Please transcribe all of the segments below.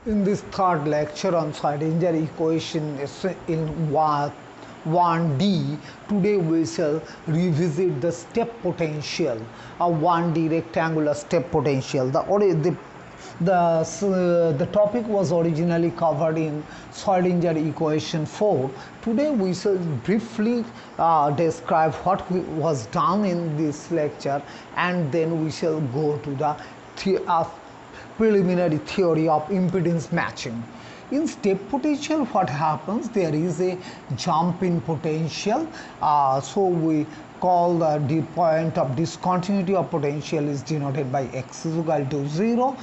In this third lecture on Schrodinger equation in 1D, today we shall revisit the step potential, a 1D rectangular step potential. The topic was originally covered in Schrodinger equation 4. Today we shall briefly describe what was done in this lecture, and then we shall go to the preliminary theory of impedance matching. In step potential, what happens? There is a jump in potential, so we call the point of discontinuity of potential is denoted by x is equal to 0.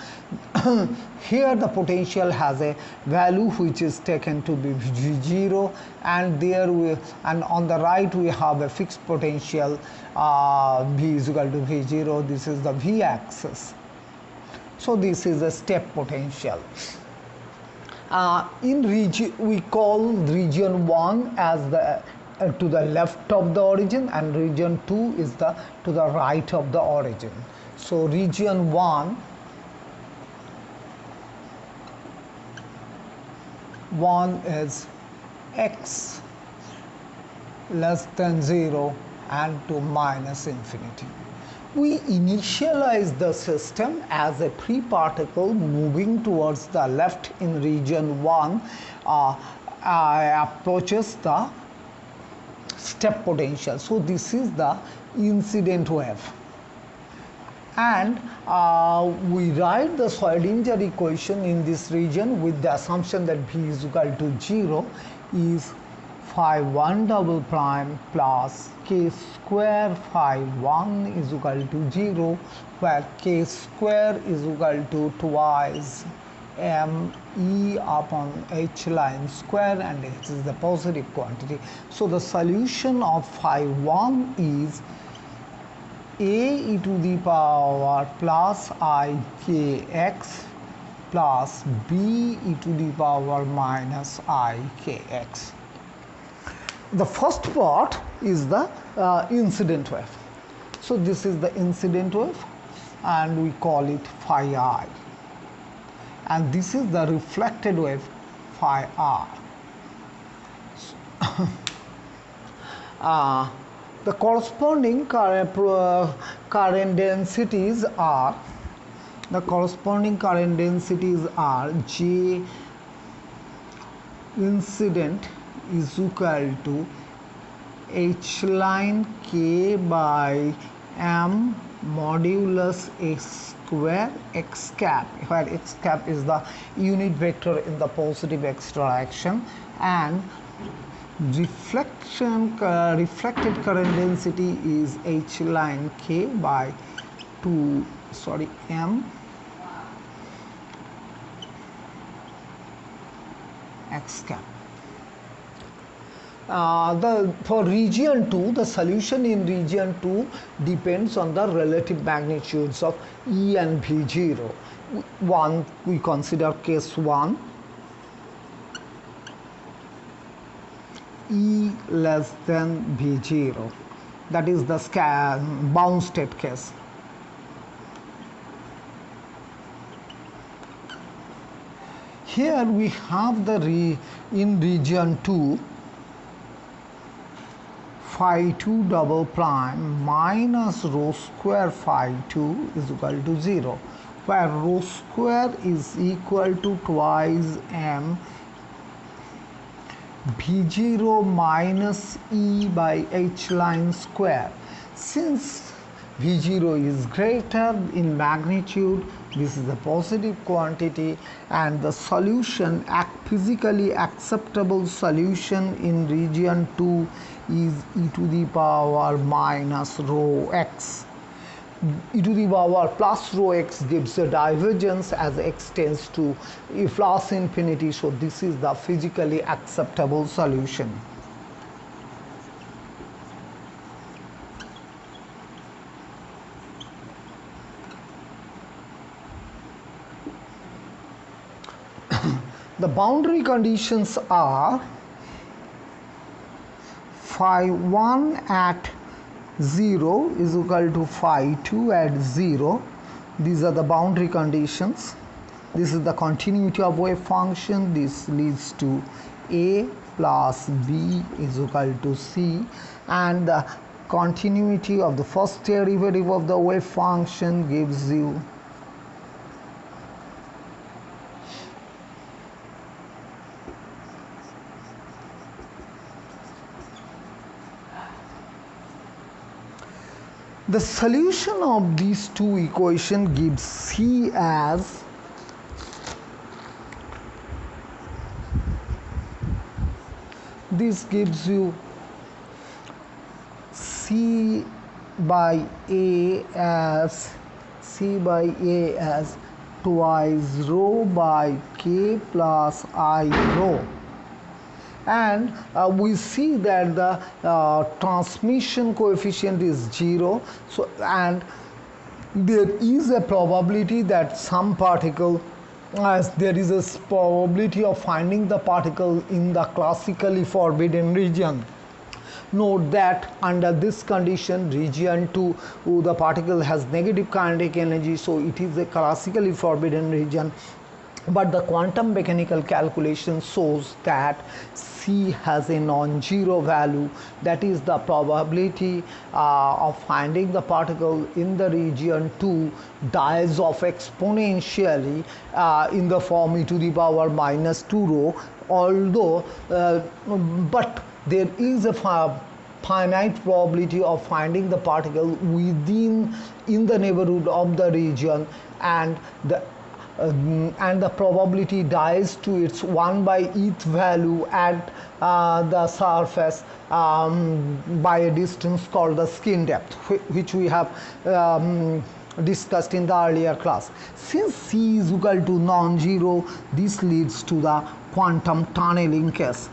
Here the potential has a value which is taken to be v0, and on the right we have a fixed potential v is equal to v0. This is the v axis. So this is a step potential. We call region 1 as the to the left of the origin, and region 2 is to the right of the origin. So region 1 is x less than 0 and to minus infinity. We initialize the system as a free particle moving towards the left in region 1 approaches the step potential. So this is the incident wave, and we write the Schrodinger equation in this region with the assumption that v is equal to 0 is phi 1 double prime plus k square phi 1 is equal to 0, where k square is equal to twice m e upon h line square, and h is the positive quantity. So the solution of phi 1 is a e to the power plus I k x plus b e to the power minus I k x. The first part is the incident wave. So this is the incident wave, and we call it phi I. And this is the reflected wave phi r. The corresponding current densities are J incident is equal to h line k by m modulus x square x cap, where x cap is the unit vector in the positive x direction, and reflected current density is h line k by m x cap. For region 2, the solution in region 2 depends on the relative magnitudes of E and V0. We consider case 1, E less than V0. That is the bound state case. Here we have in region 2 phi 2 double prime minus rho square phi 2 is equal to 0, where rho square is equal to twice m v0 minus e by h line square. Since v0 is greater in magnitude, this is a positive quantity, and the solution, physically acceptable solution in region 2 is e to the power minus rho x. E to the power plus rho x gives a divergence as x tends to plus infinity, so this is the physically acceptable solution. The boundary conditions are phi 1 at 0 is equal to phi 2 at 0. These are the boundary conditions. This is the continuity of wave function. This leads to a plus b is equal to c, and the continuity of the first derivative of the wave function gives you the solution of these two equations gives C as this gives you C by A as twice rho by K plus I rho. And we see that the transmission coefficient is 0, so and there is a probability that some particle, as there is a probability of finding the particle in the classically forbidden region. Note that under this condition, region 2, the particle has negative kinetic energy, so it is a classically forbidden region. But the quantum mechanical calculation shows that C has a non-zero value, that is the probability of finding the particle in the region 2 dies off exponentially in the form e to the power minus 2 rho, although but there is a finite probability of finding the particle within in the neighborhood of the region, and the probability dies to its 1 by eth value at the surface by a distance called the skin depth, which we have discussed in the earlier class. Since C is equal to non-zero, this leads to the quantum tunneling case.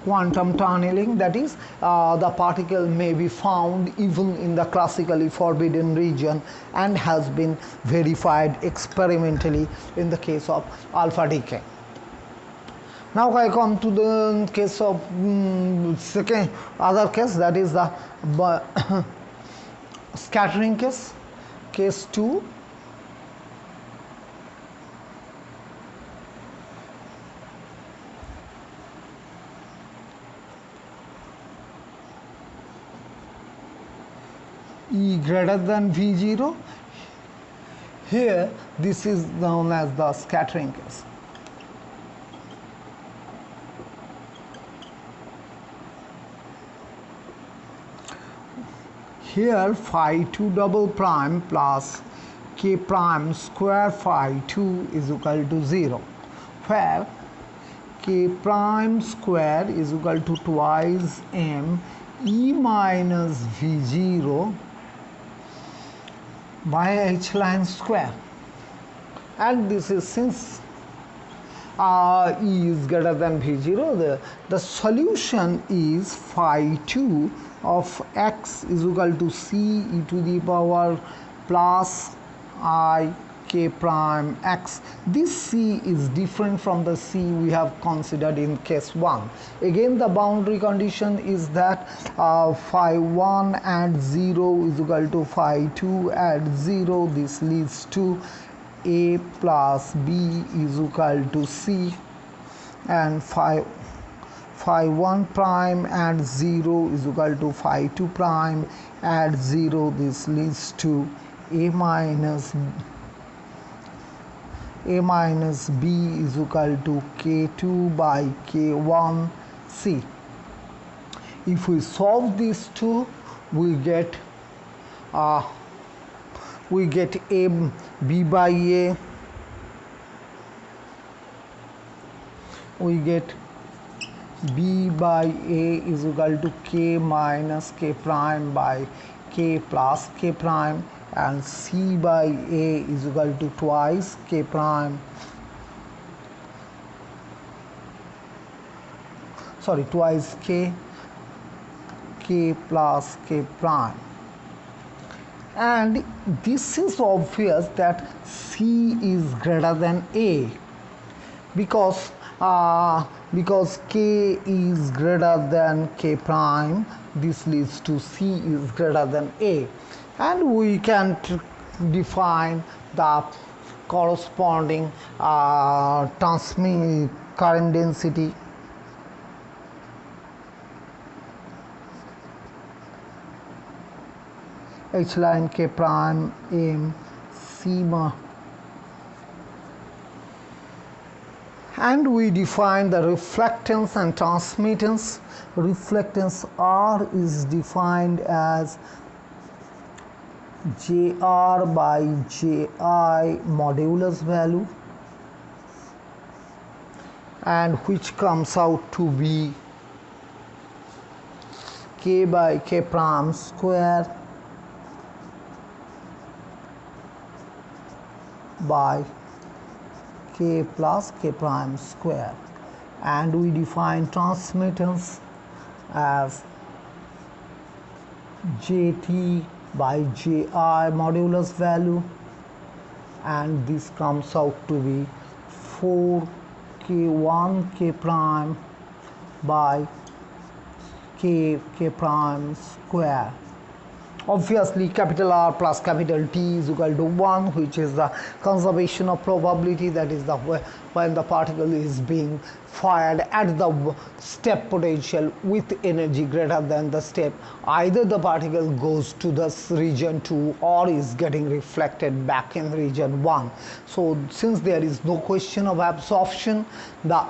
Quantum tunneling, that is, the particle may be found even in the classically forbidden region and has been verified experimentally in the case of alpha decay. Now I come to the case of other case, that is the scattering case, case 2. E greater than V0. Here this is known as the scattering case. Here phi 2 double prime plus k prime square phi 2 is equal to 0, where k prime square is equal to twice m E minus V0 by h line square, and this is since E is greater than V0, the solution is phi 2 of x is equal to C e to the power plus I k prime x. This C is different from the C we have considered in case 1. Again, the boundary condition is that phi 1 at 0 is equal to phi 2 at 0. This leads to A plus B is equal to C, and phi 1 prime at 0 is equal to phi 2 prime at 0. This leads to A minus B is equal to K2 by K1 C. If we solve these two, we get A B by A, we get B by A is equal to K minus K prime by K plus K prime, and C by A is equal to twice K prime, twice K plus K prime. And this is obvious that C is greater than A, because K is greater than K prime. This leads to C is greater than A, and we can define the corresponding transmit current density. H line K prime M sigma, and we define the reflectance and transmittance. Reflectance R is defined as JR by JI modulus value, and which comes out to be K by K prime square by K plus K prime square. And we define transmittance as JT by JI modulus value, and this comes out to be 4K1 K prime by K prime square. Obviously, capital R plus capital T is equal to 1, which is the conservation of probability, that is the when the particle is being fired at the step potential with energy greater than the step, either the particle goes to the region 2 or is getting reflected back in region 1. So since there is no question of absorption, the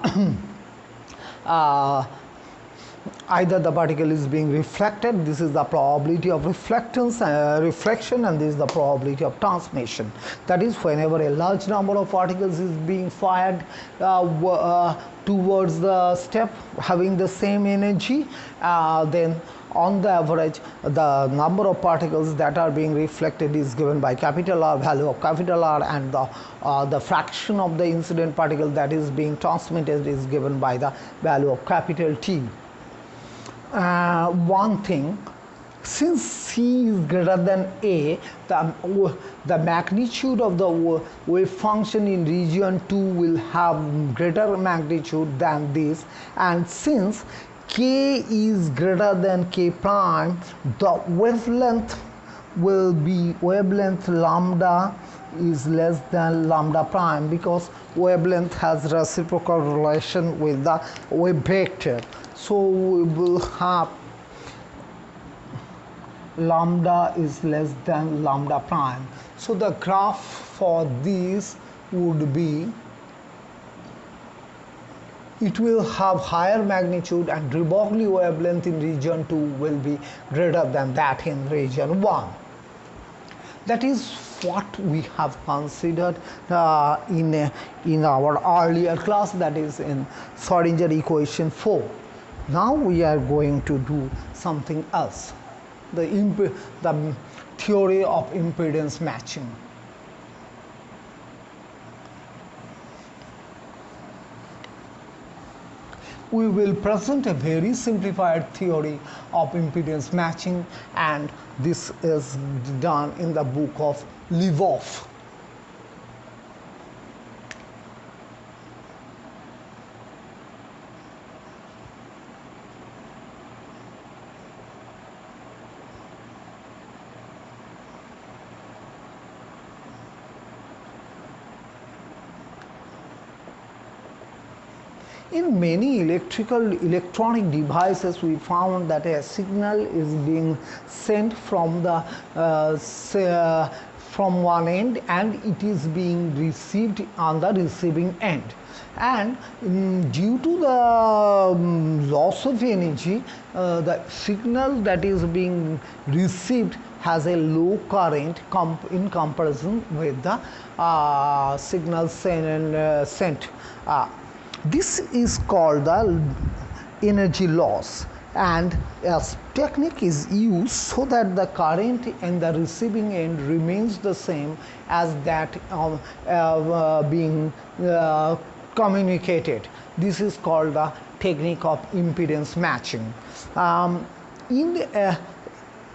either the particle is being reflected, this is the probability of reflection, and this is the probability of transmission. That is, whenever a large number of particles is being fired towards the step having the same energy, then on the average the number of particles that are being reflected is given by capital R, value of capital R, and the fraction of the incident particle that is being transmitted is given by the value of capital T. One thing, since C is greater than A, the magnitude of the wave function in region 2 will have greater magnitude than this, and since K is greater than K prime, the wavelength will be wavelength lambda is less than lambda prime, because wavelength has reciprocal relation with the wave vector. So we will have lambda is less than lambda prime. So the graph for this would be, it will have higher magnitude, and de Broglie wavelength in region 2 will be greater than that in region 1. That is what we have considered in our earlier class, that is in Schrodinger equation 4. Now we are going to do something else, the theory of impedance matching. We will present a very simplified theory of impedance matching, and this is done in the book of Lvov. In many electronic devices, we found that a signal is being sent from from one end, and it is being received on the receiving end. And due to the loss of energy, the signal that is being received has a low current in comparison with the signal sent. This is called the energy loss, and a technique is used so that the current in the receiving end remains the same as that being communicated. This is called the technique of impedance matching.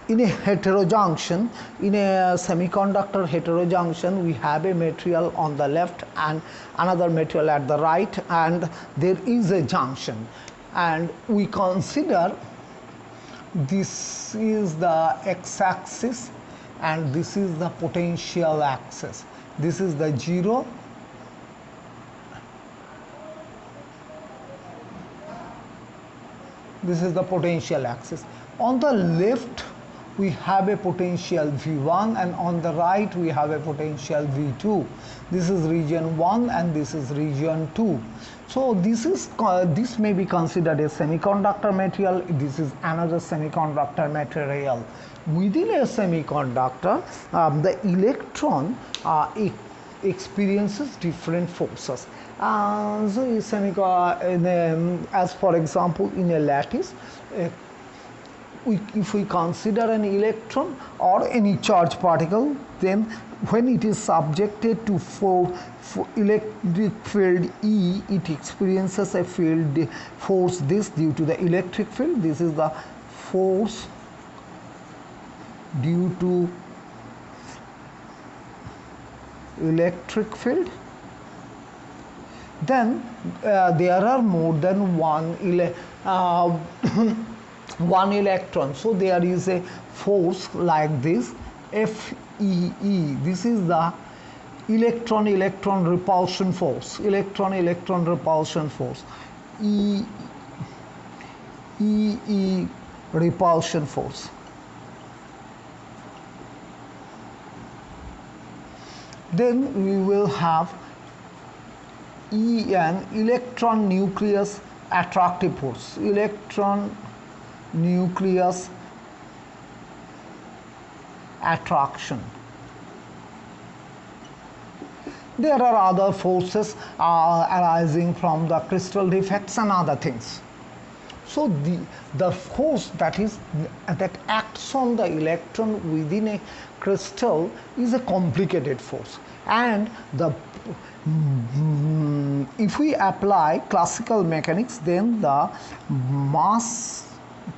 In a heterojunction, in a semiconductor heterojunction, we have a material on the left and another material at the right, and there is a junction, and we consider this is the x-axis and this is the potential axis. this is the 0, this is the potential axis. On the left we have a potential V1 and on the right we have a potential V2. This is region 1 and this is region 2. So this may be considered a semiconductor material. This is another semiconductor material. Within a semiconductor, the electron experiences different forces. As for example, in a lattice, if we consider an electron or any charged particle, then when it is subjected to electric field E, it experiences a field force this due to the electric field. This is the force due to electric field. Then there are more than one electron, so there is a force like this FEE. This is the electron repulsion force, electron repulsion force, EE repulsion force. Then we will have EN, electron nucleus attractive force, electron nucleus attraction. There are other forces arising from the crystal defects and other things. So the force that acts on the electron within a crystal is a complicated force, and if we apply classical mechanics, then the mass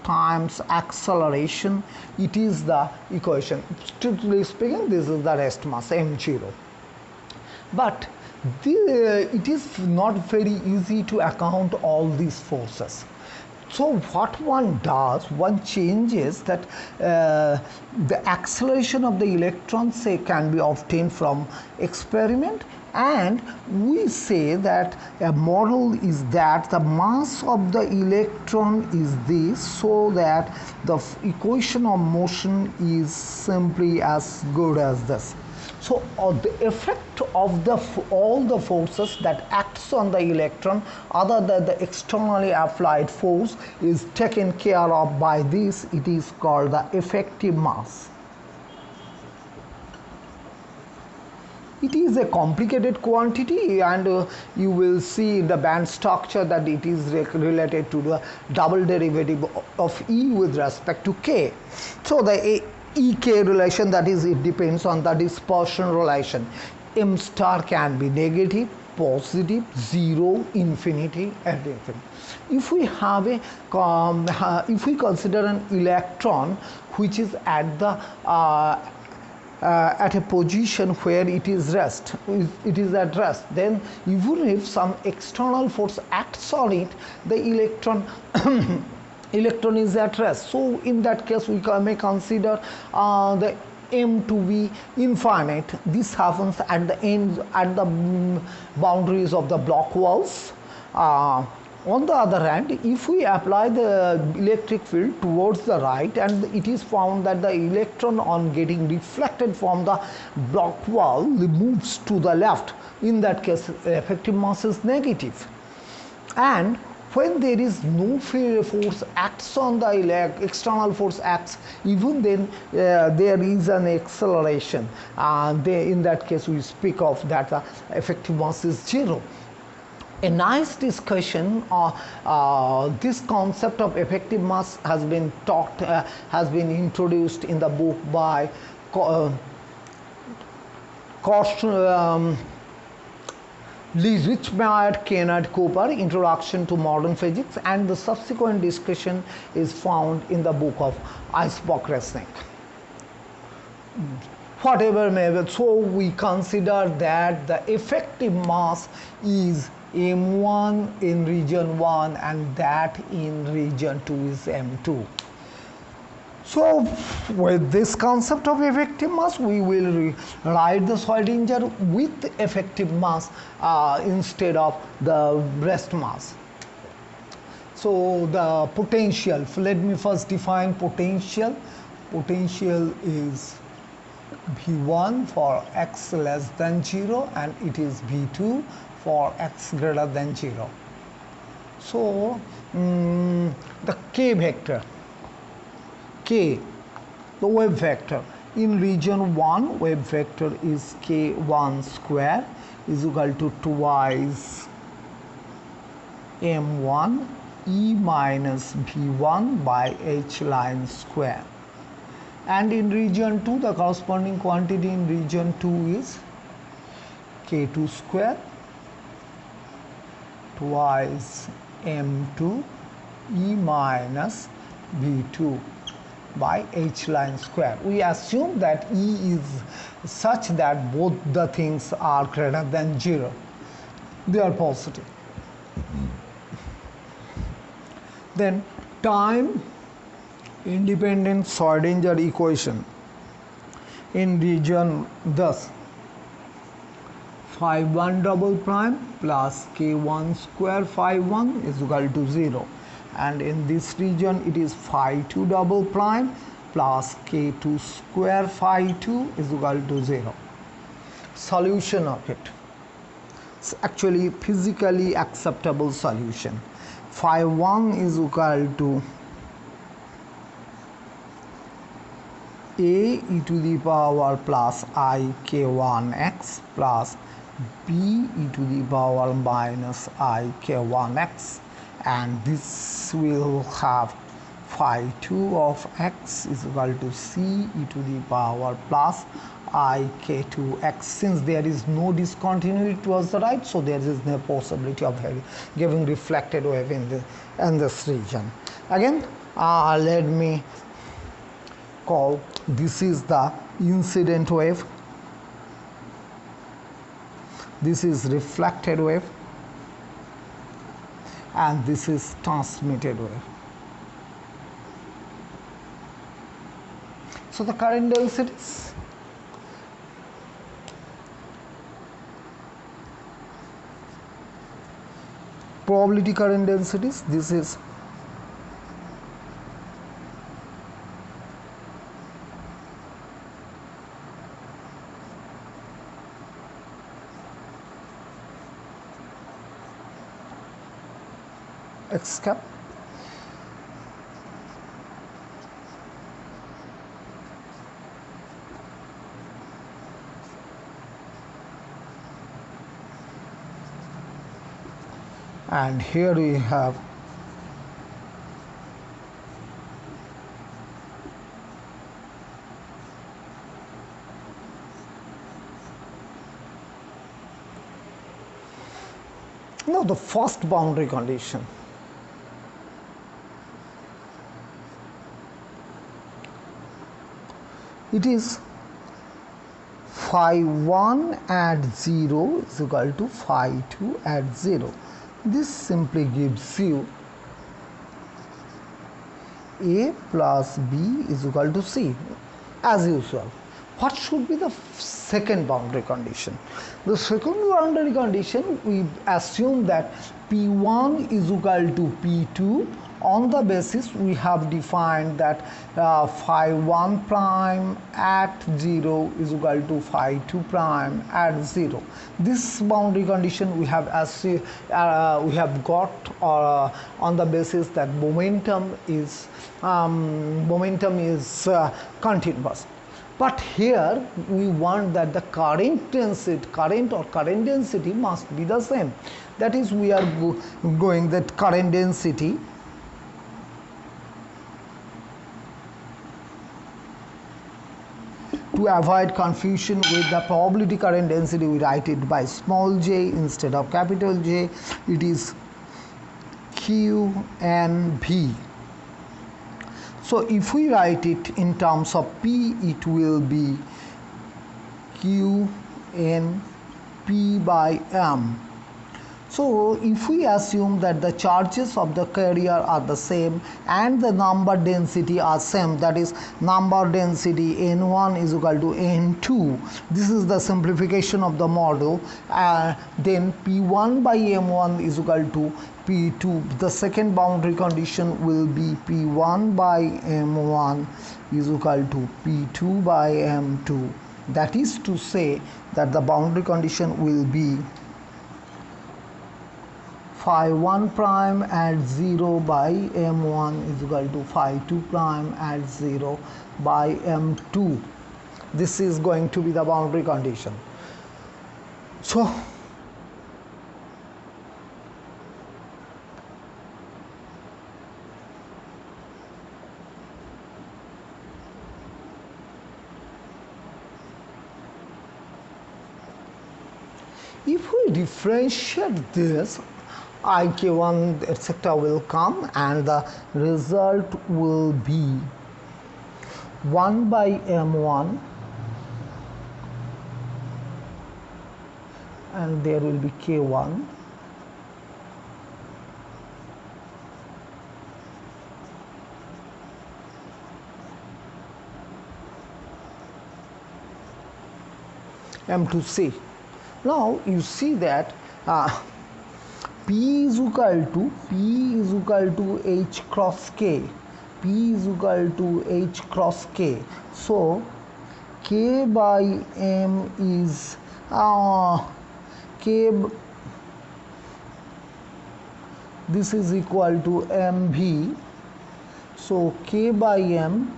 times acceleration, it is the equation. Strictly speaking, this is the rest mass m0. But it is not very easy to account all these forces. So what one does, one changes that the acceleration of the electron, say, can be obtained from experiment, and we say that a model is that the mass of the electron is this, so that the equation of motion is simply as good as this. So the effect of all the forces that acts on the electron other than the externally applied force is taken care of by this. It is called the effective mass. It is a complicated quantity, and you will see in the band structure that it is related to the double derivative of E with respect to K. So the EK relation, that is, it depends on the dispersion relation. M star can be negative, positive, 0, infinity, and everything. If we have if we consider an electron which is at a position where it is at rest, then even if some external force acts on it, the electron is at rest. So in that case we may consider the M to be infinite. This happens at the ends, at the boundaries of the block walls. On the other hand, if we apply the electric field towards the right, and it is found that the electron, on getting reflected from the block wall, moves to the left, in that case effective mass is negative. And when there is no force acts on the external force acts, even then there is an acceleration. In that case we speak of that the effective mass is 0. A nice discussion on this concept of effective mass has been introduced in the book by Lichtmeyer, Kennard, Cooper, Introduction to Modern Physics, and the subsequent discussion is found in the book of Eisbock-Resnick. Whatever may be, so we consider that the effective mass is M1 in region 1 and that in region 2 is M2. So with this concept of effective mass, we will write the Schrodinger with effective mass instead of the rest mass. So the potential, let me first define potential. Potential is V1 for x less than 0 and it is V2 for x greater than 0. So the k vector, k, the wave vector in region 1, wave vector is k1 square is equal to twice m1 e minus v1 by h line square. And in region 2, the corresponding quantity in region 2 is k2 square twice m2 e minus v2 by h line square. We assume that E is such that both the things are greater than 0. They are positive. Then time independent Schrodinger equation in region thus phi 1 double prime plus k1 square phi 1 is equal to 0. And in this region it is phi 2 double prime plus k2 square phi 2 is equal to 0. Solution of it. It's actually physically acceptable solution. Phi 1 is equal to a e to the power plus I k1x plus b e to the power minus I k1x, and this will have phi 2 of x is equal to c e to the power plus I k2x. Since there is no discontinuity towards the right, so there is no possibility of giving reflected wave in this region. Again, let me call this is the incident wave, this is reflected wave, and this is transmitted wave. So the current densities, probability current densities, this is x cap and here we have now the first boundary condition. It is phi 1 at 0 is equal to phi 2 at 0. This simply gives you A plus B is equal to C as usual. What should be the second boundary condition? The second boundary condition, we assume that P1 is equal to P2. On the basis we have defined that phi 1 prime at 0 is equal to phi 2 prime at 0. This boundary condition we have got on the basis that momentum is continuous. But here we want that the current density must be the same. That is, we are going that current density to avoid confusion with the probability current density, we write it by small j instead of capital J. It is QNV. So if we write it in terms of P, it will be QNP by M. So if we assume that the charges of the carrier are the same and the number density are same, that is number density n1 is equal to n2, this is the simplification of the model, then p1 by m1 is equal to p2. The second boundary condition will be p1 by m1 is equal to p2 by m2. That is to say that the boundary condition will be phi 1 prime at 0 by m1 is equal to phi 2 prime at 0 by m2. This is going to be the boundary condition. So if we differentiate this, ik1 etc. will come and the result will be 1 by m1 and there will be k1 m2c. Now you see that P is equal to H cross K. P is equal to H cross K. So K by M is K. This is equal to MV. So K by M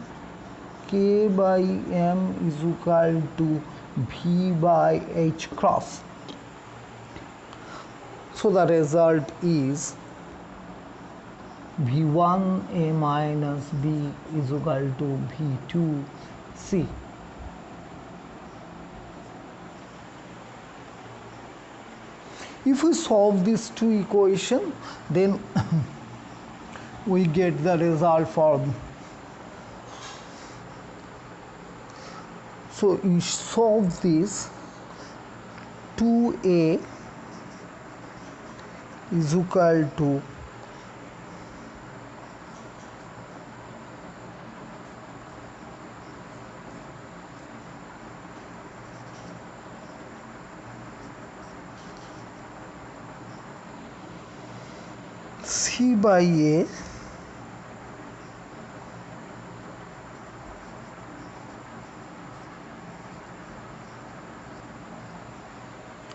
is equal to V by H cross. So the result is V1 A minus B is equal to V2 C. If we solve these two equations, then we get the result for. So you solve this, 2A is equal to C by A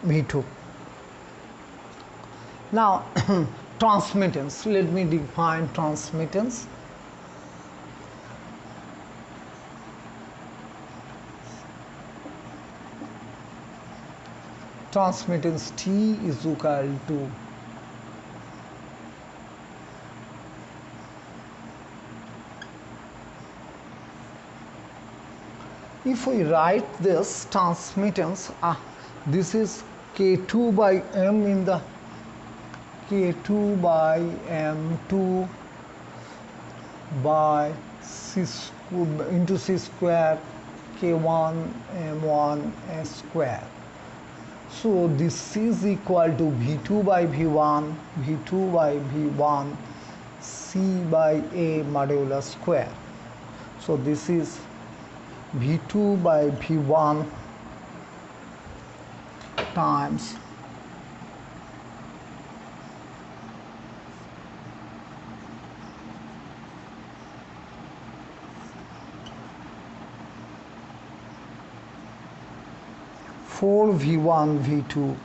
V2. Now transmittance, let me define transmittance. Transmittance T is equal to if we write this transmittance, this is K2 by M in the K2 by M2 by C into C square K1 M1 S square. So this is equal to V2 by V1, V2 by V1, C by A modular square. So this is V2 by V1 times four V1 V2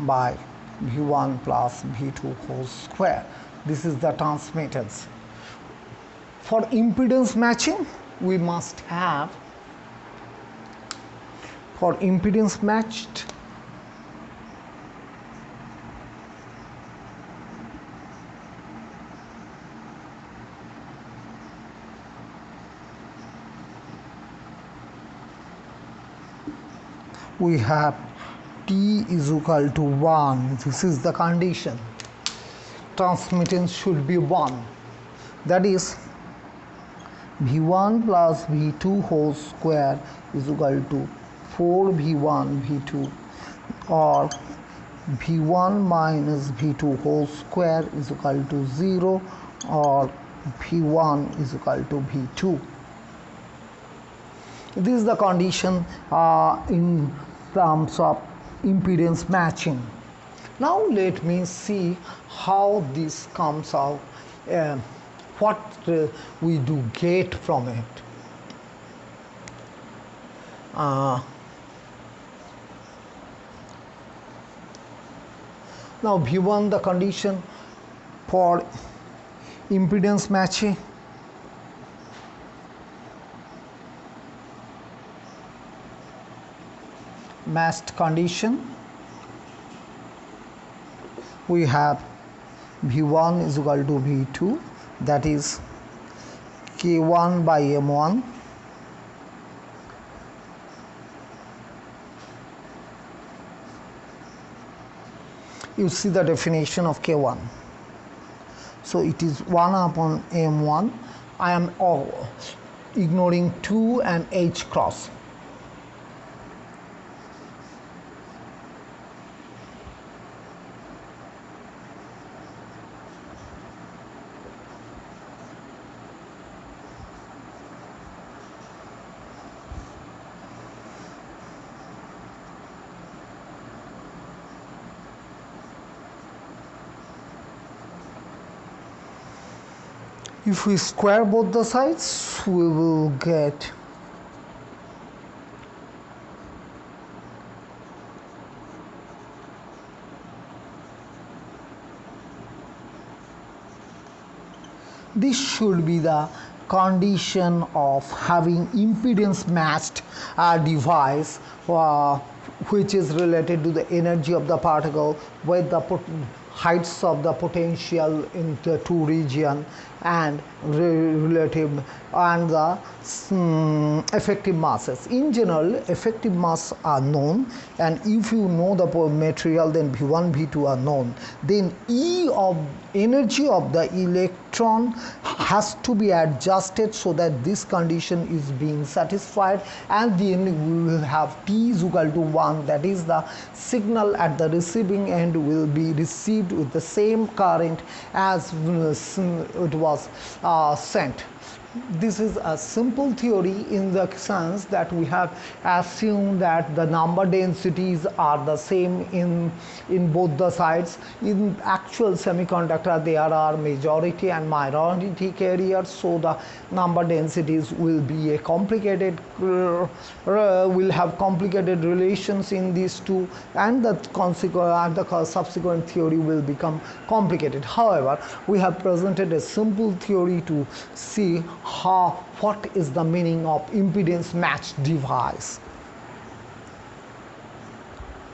by V1 plus V2 whole square. This is the transmittance. For impedance matching, we must have, for impedance matched, we have T is equal to 1. This is the condition. Transmittance should be 1. That is V1 plus V2 whole square is equal to 4 V1 V2, or V1 minus V2 whole square is equal to 0, or V1 is equal to V2. This is the condition in terms of impedance matching. Now let me see how this comes out, what we do get from it. Now V1, the condition for impedance matching. Matched condition, we have V1 is equal to V2, that is K1 by M1 you see the definition of K1. So it is 1 upon M1. I am ignoring 2 and H cross. If we square both the sides, we will get this should be the condition of having impedance matched device which is related to the energy of the particle with the heights of the potential in the two region and relative and the effective masses. In general, effective mass are known, and if you know the material, then V1, V2 are known. Then E of energy of the electron has to be adjusted so that this condition is being satisfied, and then we will have T is equal to 1, that is the signal at the receiving end will be received with the same current as it was sent. This is a simple theory in the sense that we have assumed that the number densities are the same in both the sides. In actual semiconductor, there are majority and minority carriers, so the number densities will be a complicated will have complicated relations in these two, and the subsequent theory will become complicated. However, we have presented a simple theory to see what is the meaning of impedance matched device.